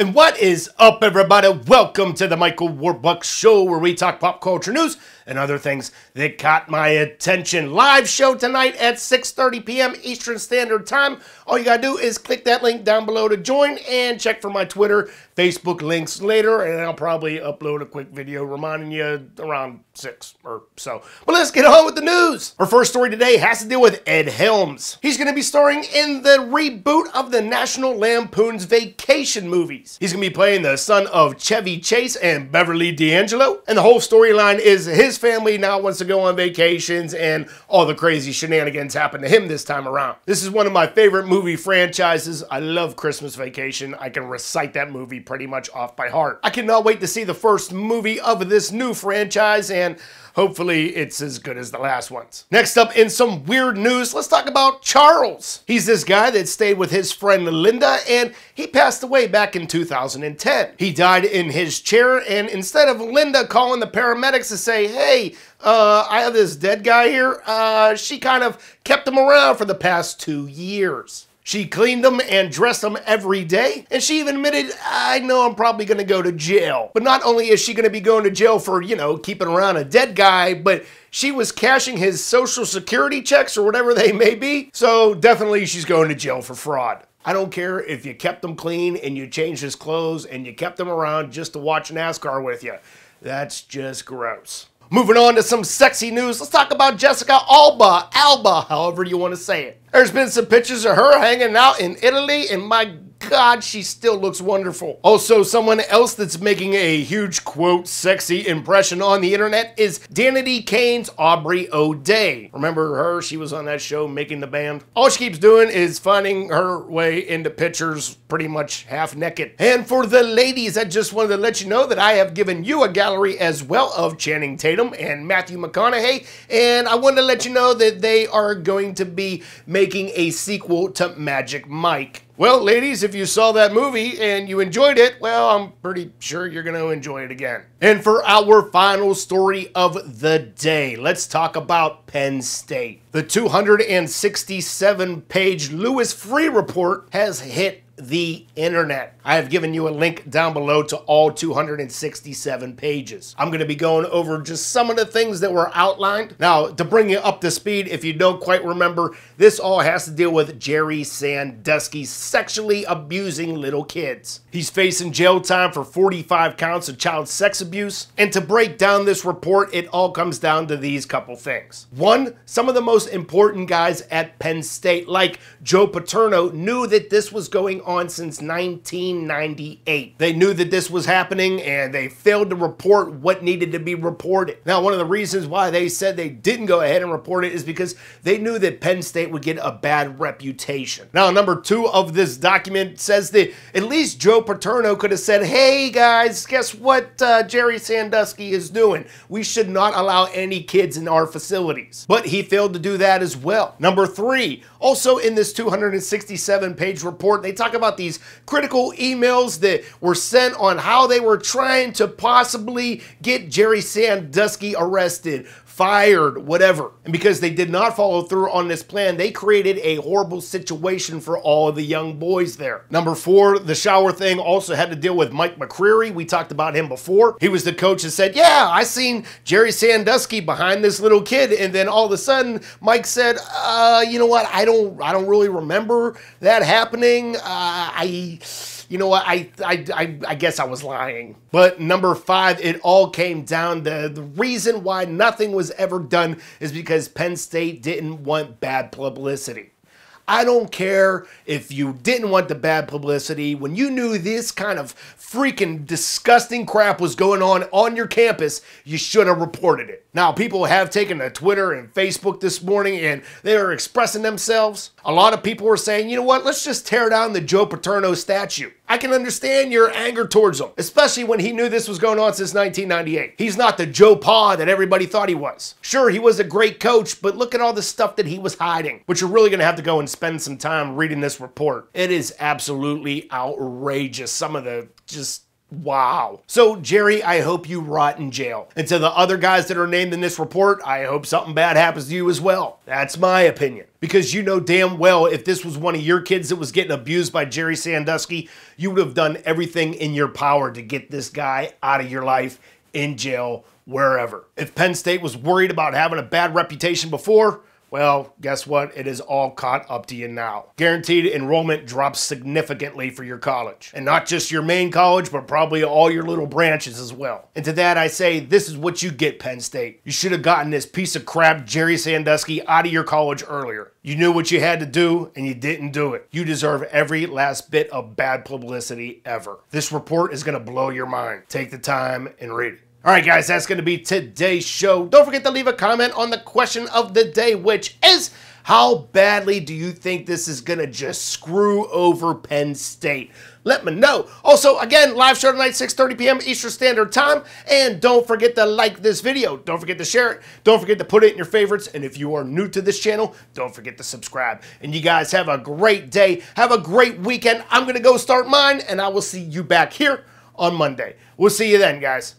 And what is up, everybody? Welcome to the Michael Warbux Show, where we talk pop culture news and other things that caught my attention. Live show tonight at 6:30 p.m. Eastern Standard Time. All you gotta do is click that link down below to join and check for my Twitter, Facebook links later, and I'll probably upload a quick video reminding you around 6 or so. But let's get on with the news. Our first story today has to deal with Ed Helms. He's gonna be starring in the reboot of the National Lampoon's Vacation movies. He's gonna be playing the son of Chevy Chase and Beverly D'Angelo, and the whole storyline is his family now wants to go on vacations and all the crazy shenanigans happen to him this time around. This is one of my favorite movie franchises. I love Christmas Vacation. I can recite that movie pretty much off by heart. I cannot wait to see the first movie of this new franchise, and hopefully it's as good as the last ones. Next up, in some weird news, let's talk about Charles. He's this guy that stayed with his friend Linda, and he passed away back in 2010. He died in his chair, and instead of Linda calling the paramedics to say, hey, I have this dead guy here, she kind of kept him around for the past 2 years. She cleaned him and dressed him every day, and she even admitted, I know I'm probably gonna go to jail. But not only is she gonna be going to jail for, you know, keeping around a dead guy, but she was cashing his social security checks or whatever they may be, so definitely she's going to jail for fraud. I don't care if you kept him clean and you changed his clothes and you kept him around just to watch NASCAR with you. That's just gross. Moving on to some sexy news, let's talk about Jessica Alba, however you want to say it. There's been some pictures of her hanging out in Italy, and my God, she still looks wonderful. Also, someone else that's making a huge, quote, sexy impression on the internet is Danity Kane's Aubrey O'Day. Remember her? She was on that show, Making the Band. All she keeps doing is finding her way into pictures pretty much half naked. And for the ladies, I just wanted to let you know that I have given you a gallery as well of Channing Tatum and Matthew McConaughey, and I wanted to let you know that they are going to be making a sequel to Magic Mike. Well, ladies, if you saw that movie and you enjoyed it, well, I'm pretty sure you're going to enjoy it again. And for our final story of the day, let's talk about Penn State. The 267-page Lewis Freeh Report has hit the internet. I have given you a link down below to all 267 pages. I'm going to be going over just some of the things that were outlined. Now, to bring you up to speed, if you don't quite remember, this all has to deal with Jerry Sandusky sexually abusing little kids. He's facing jail time for 45 counts of child sex abuse. And to break down this report, it all comes down to these couple things. One, some of the most important guys at Penn State, like Joe Paterno, knew that this was going on since 1998. They knew that this was happening, and they failed to report what needed to be reported. Now, one of the reasons why they said they didn't go ahead and report it is because they knew that Penn State would get a bad reputation. Now, number 2 of this document says that at least Joe Paterno could have said, hey guys, guess what Jerry Sandusky is doing? We should not allow any kids in our facilities. But he failed to do that as well. Number 3, also in this 267-page report, they talk about these critical emails that were sent on how they were trying to possibly get Jerry Sandusky arrested, fired, whatever. And because they did not follow through on this plan, they created a horrible situation for all of the young boys there. Number 4, the shower thing also had to deal with Mike McCreary. We talked about him before. He was the coach that said, yeah, I seen Jerry Sandusky behind this little kid. And then all of a sudden, Mike said, you know what? I don't really remember that happening. You know what, I guess I was lying. But number 5, it all came down to the reason why nothing was ever done is because Penn State didn't want bad publicity. I don't care if you didn't want the bad publicity. When you knew this kind of freaking disgusting crap was going on your campus, you should have reported it. Now, people have taken to Twitter and Facebook this morning, and they are expressing themselves. A lot of people were saying, you know what, let's just tear down the Joe Paterno statue. I can understand your anger towards him, especially when he knew this was going on since 1998. He's not the Joe Pa that everybody thought he was. Sure, he was a great coach, but look at all the stuff that he was hiding. But you're really going to have to go and spend some time reading this report. It is absolutely outrageous. Some of the just Wow. So, Jerry, I hope you rot in jail. And to the other guys that are named in this report, I hope something bad happens to you as well. That's my opinion. Because you know damn well if this was one of your kids that was getting abused by Jerry Sandusky, you would have done everything in your power to get this guy out of your life, in jail, wherever. If Penn State was worried about having a bad reputation before, well, guess what? It is all caught up to you now. Guaranteed enrollment drops significantly for your college. And not just your main college, but probably all your little branches as well. And to that I say, this is what you get, Penn State. You should have gotten this piece of crap Jerry Sandusky out of your college earlier. You knew what you had to do, and you didn't do it. You deserve every last bit of bad publicity ever. This report is going to blow your mind. Take the time and read it. All right, guys, that's going to be today's show. Don't forget to leave a comment on the question of the day, which is, how badly do you think this is going to just screw over Penn State? Let me know. Also, again, live show tonight, 6:30 p.m. Eastern Standard Time. And don't forget to like this video. Don't forget to share it. Don't forget to put it in your favorites. And if you are new to this channel, don't forget to subscribe. And you guys have a great day. Have a great weekend. I'm going to go start mine, and I will see you back here on Monday. We'll see you then, guys.